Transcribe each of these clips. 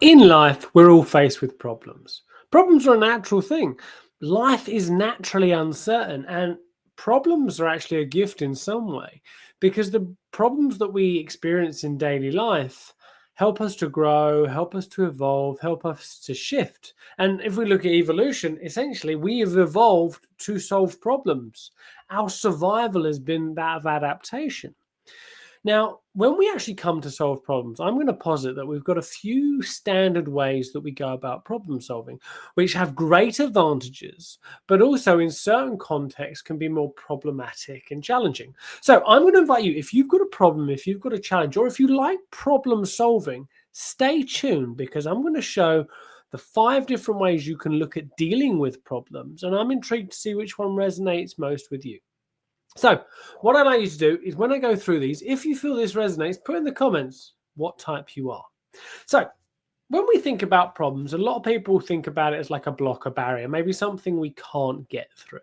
In life, we're all faced with problems. Problems are a natural thing. Life is naturally uncertain, and problems are actually a gift in some way because the problems that we experience in daily life help us to grow, help us to evolve, help us to shift. And if we look at evolution, essentially, we have evolved to solve problems. Our survival has been that of adaptation. Now, when we actually come to solve problems, I'm going to posit that we've got a few standard ways that we go about problem solving, which have great advantages, but also in certain contexts can be more problematic and challenging. So I'm going to invite you, if you've got a problem, if you've got a challenge, or if you like problem solving, stay tuned because I'm going to show the 5 different ways you can look at dealing with problems. And I'm intrigued to see which one resonates most with you. So what I'd like you to do is when I go through these, if you feel this resonates, put in the comments what type you are. So when we think about problems, a lot of people think about it as like a block, a barrier, maybe something we can't get through.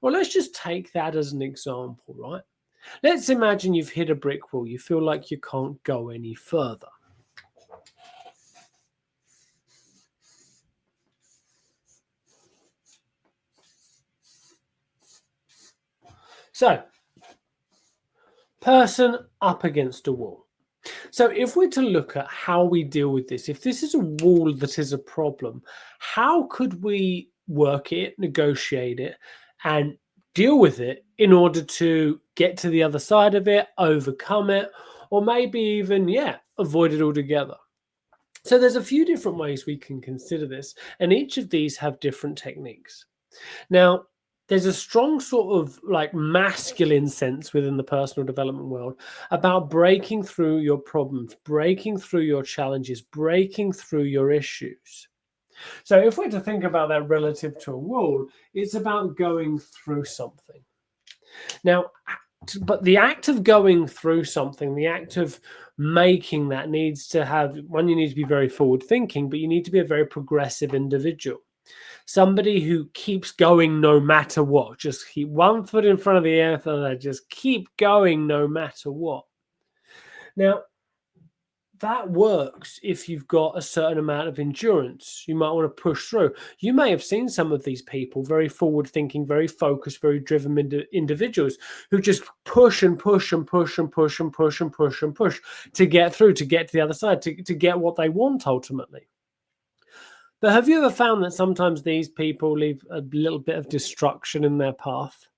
Well, let's just take that as an example, right? Let's imagine you've hit a brick wall. You feel like you can't go any further. So, person up against a wall. So if we're to look at how we deal with this, if this is a wall that is a problem, how could we work it, negotiate it, and deal with it in order to get to the other side of it, overcome it, or maybe even, avoid it altogether? So there's a few different ways we can consider this, and each of these have different techniques. Now, there's a strong sort of like masculine sense within the personal development world about breaking through your problems, breaking through your challenges, breaking through your issues. So if we're to think about that relative to a wall, it's about going through something. Now, but the act of going through something, the act of making that needs to have, one, you need to be very forward thinking, but you need to be a very progressive individual. Somebody who keeps going no matter what, just keep one foot in front of the other, just keep going no matter what. Now, that works if you've got a certain amount of endurance. You might want to push through. You may have seen some of these people, very forward thinking, very focused, very driven individuals who just push and push and push and push and push and push and push to get through, to get to the other side, to get what they want ultimately. But have you ever found that sometimes these people leave a little bit of destruction in their path?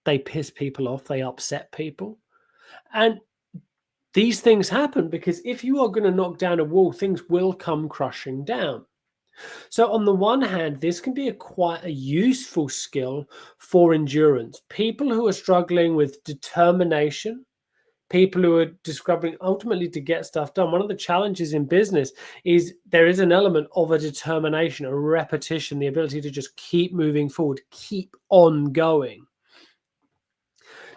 They piss people off, they upset people. And these things happen because if you are going to knock down a wall, things will come crushing down. So on the one hand, this can be quite a useful skill for endurance. People who are struggling with determination, people who are describing ultimately to get stuff done. One of the challenges in business is there is an element of a determination, a repetition, the ability to just keep moving forward, keep on going.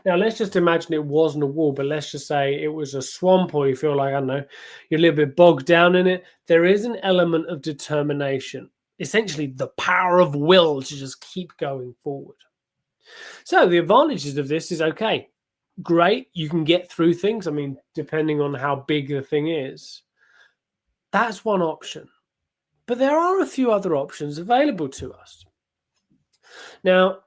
Now, let's just imagine it wasn't a wall, but let's just say it was a swamp, or you feel like, I don't know, you're a little bit bogged down in it. There is an element of determination, essentially the power of will to just keep going forward. So the advantages of this is, okay, great, you can get through things. I mean, depending on how big the thing is, that's one option. But there are a few other options available to us. Now,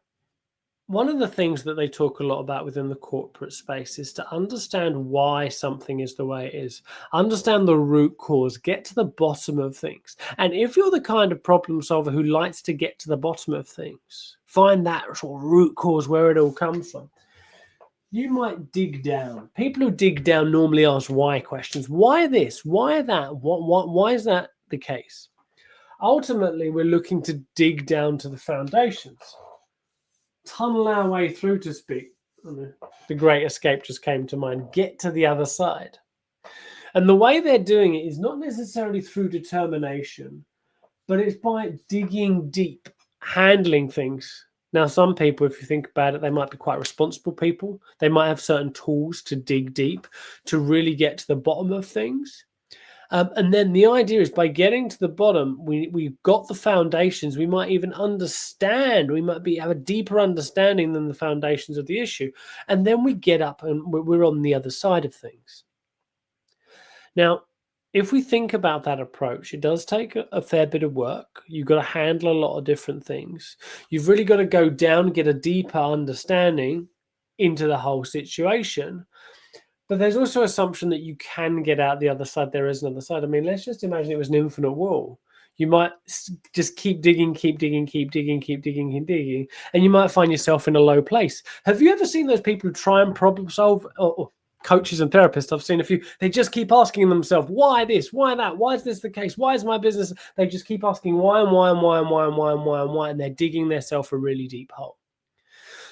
one of the things that they talk a lot about within the corporate space is to understand why something is the way it is, understand the root cause, get to the bottom of things. And if you're the kind of problem solver who likes to get to the bottom of things, find that sort of root cause where it all comes from, you might dig down. People who dig down normally ask why questions. Why this? Why that? Why is that the case? Ultimately, we're looking to dig down to the foundations, tunnel our way through, to speak. The Great Escape just came to mind. Get to the other side. And the way they're doing it is not necessarily through determination, but it's by digging deep, handling things. Now, some people, if you think about it, they might be quite responsible people. They might have certain tools to dig deep, to really get to the bottom of things. And then the idea is by getting to the bottom, we've got the foundations. We might even understand. We might have a deeper understanding than the foundations of the issue. And then we get up and we're on the other side of things. Now, if we think about that approach, it does take a fair bit of work. You've got to handle a lot of different things. You've really got to go down and get a deeper understanding into the whole situation. But there's also assumption that you can get out the other side. There is another side. I mean, let's just imagine it was an infinite wall. You might just keep digging, keep digging, keep digging, keep digging, keep digging, and you might find yourself in a low place. Have you ever seen those people who try and problem solve, or coaches and therapists? I've seen a few. They just keep asking themselves, why this, why that, why is this the case, why is my business? They just keep asking why and why and why and why and why and why and why, and they're digging themselves a really deep hole.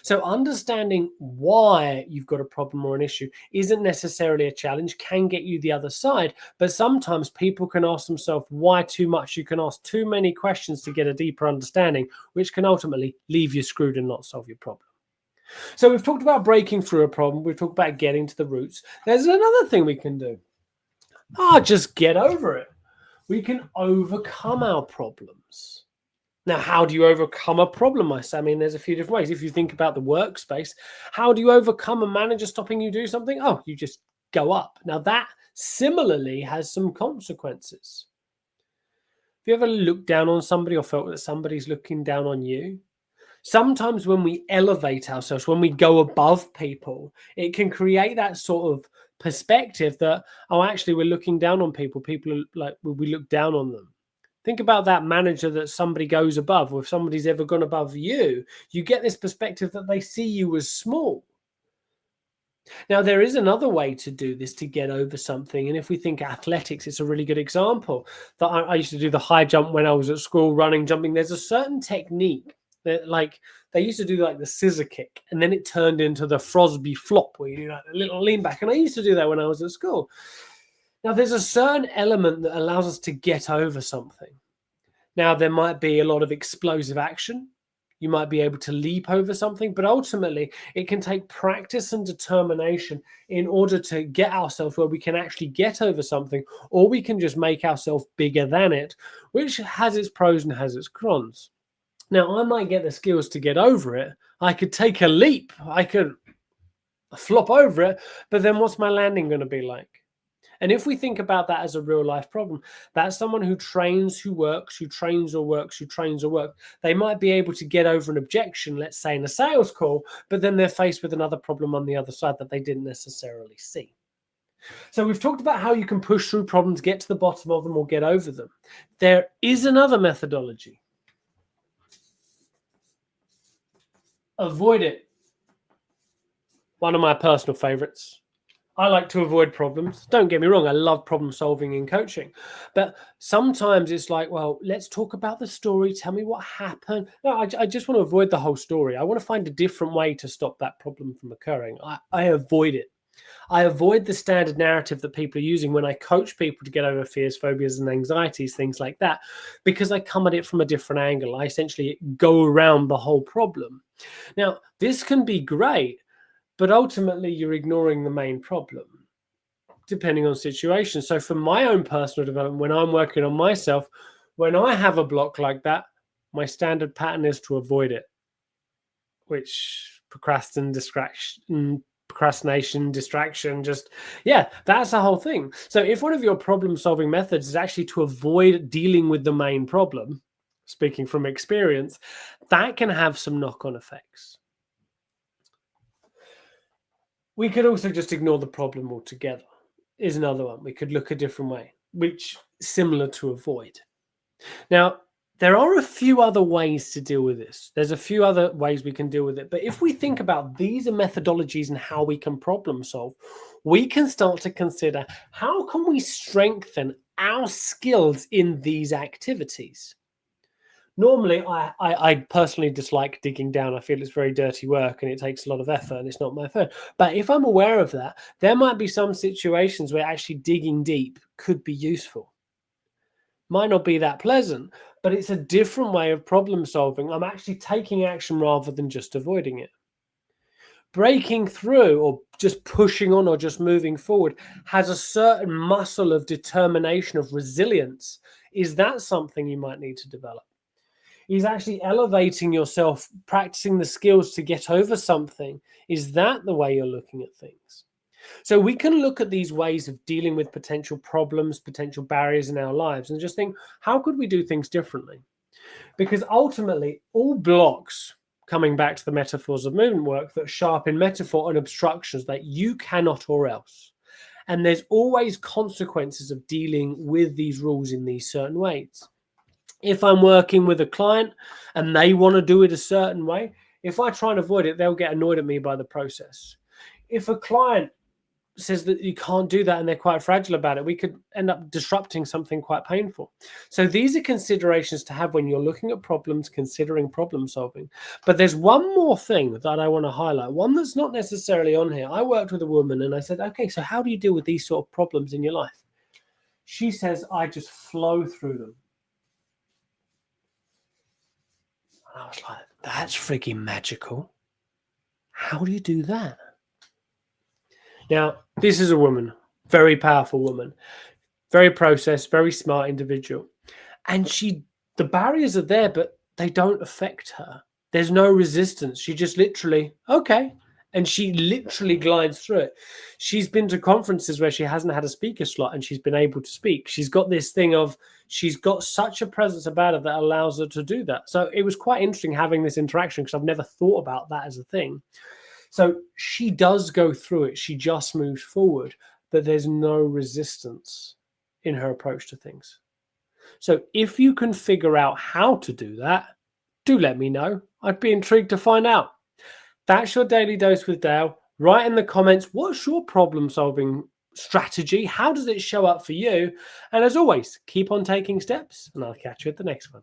So understanding why you've got a problem or an issue isn't necessarily a challenge, can get you the other side. But sometimes people can ask themselves why too much. You can ask too many questions to get a deeper understanding, which can ultimately leave you screwed and not solve your problem. So we've talked about breaking through a problem. We've talked about getting to the roots. There's another thing we can do. Just get over it. We can overcome our problems. Now, how do you overcome a problem? I mean, there's a few different ways. If you think about the workspace, how do you overcome a manager stopping you do something? Oh, you just go up. Now, that similarly has some consequences. Have you ever looked down on somebody or felt that somebody's looking down on you? Sometimes when we elevate ourselves, when we go above people, it can create that sort of perspective that, oh, actually, we're looking down on people. People are like, we look down on them. Think about that manager that somebody goes above, or if somebody's ever gone above you, you get this perspective that they see you as small. Now, there is another way to do this to get over something. And if we think athletics, it's a really good example. That I used to do the high jump when I was at school, running, jumping. There's a certain technique that, like, they used to do like the scissor kick, and then it turned into the Frosby flop, where you do like a little lean back. And I used to do that when I was at school. Now, there's a certain element that allows us to get over something. Now, there might be a lot of explosive action. You might be able to leap over something, but ultimately it can take practice and determination in order to get ourselves where we can actually get over something, or we can just make ourselves bigger than it, which has its pros and has its cons. Now, I might get the skills to get over it. I could take a leap. I could flop over it, but then what's my landing going to be like? And if we think about that as a real life problem, that's someone who trains, who works, who trains or works, who trains or works. They might be able to get over an objection, let's say in a sales call, but then they're faced with another problem on the other side that they didn't necessarily see. So we've talked about how you can push through problems, get to the bottom of them, or get over them. There is another methodology. Avoid it. One of my personal favorites. I like to avoid problems. Don't get me wrong, I love problem solving in coaching. But sometimes it's like, well, let's talk about the story. Tell me what happened. No, I just want to avoid the whole story. I want to find a different way to stop that problem from occurring. I avoid it. I avoid the standard narrative that people are using when I coach people to get over fears, phobias, and anxieties, things like that, because I come at it from a different angle. I essentially go around the whole problem. Now, this can be great, but ultimately you're ignoring the main problem, depending on situation. So for my own personal development, when I'm working on myself, when I have a block like that, my standard pattern is to avoid it, which procrastination, distraction, that's the whole thing. So if one of your problem solving methods is actually to avoid dealing with the main problem, speaking from experience, that can have some knock-on effects. We could also just ignore the problem altogether, is another one. We could look a different way, which is similar to avoid. Now, there are a few other ways to deal with this. There's a few other ways we can deal with it. But if we think about these are methodologies and how we can problem solve, we can start to consider how can we strengthen our skills in these activities. Normally, I personally dislike digging down. I feel it's very dirty work and it takes a lot of effort and it's not my thing. But if I'm aware of that, there might be some situations where actually digging deep could be useful. Might not be that pleasant, but it's a different way of problem solving. I'm actually taking action rather than just avoiding it. Breaking through or just pushing on or just moving forward has a certain muscle of determination, of resilience. Is that something you might need to develop? Is actually elevating yourself, practicing the skills to get over something. Is that the way you're looking at things? So we can look at these ways of dealing with potential problems, potential barriers in our lives, and just think, how could we do things differently? Because ultimately, all blocks, coming back to the metaphors of movement work, that sharpen metaphor and obstructions that you cannot or else. And there's always consequences of dealing with these rules in these certain ways. If I'm working with a client and they want to do it a certain way, if I try and avoid it, they'll get annoyed at me by the process. If a client says that you can't do that and they're quite fragile about it, we could end up disrupting something quite painful. So these are considerations to have when you're looking at problems, considering problem solving. But there's one more thing that I want to highlight, one that's not necessarily on here. I worked with a woman and I said, okay, so how do you deal with these sort of problems in your life? She says, I just flow through them. And I was like, that's freaking magical. How do you do that? Now, this is a woman, very powerful woman, very processed, very smart individual. And the barriers are there, but they don't affect her. There's no resistance. She just literally, okay. And she literally glides through it. She's been to conferences where she hasn't had a speaker slot and she's been able to speak. She's got this thing of, she's got such a presence about her that allows her to do that. So it was quite interesting having this interaction because I've never thought about that as a thing. So she does go through it. She just moves forward, but there's no resistance in her approach to things. So if you can figure out how to do that, do let me know. I'd be intrigued to find out. That's your Daily Dose with Dale. Write in the comments, what's your problem solving strategy? How does it show up for you? And as always, keep on taking steps and I'll catch you at the next one.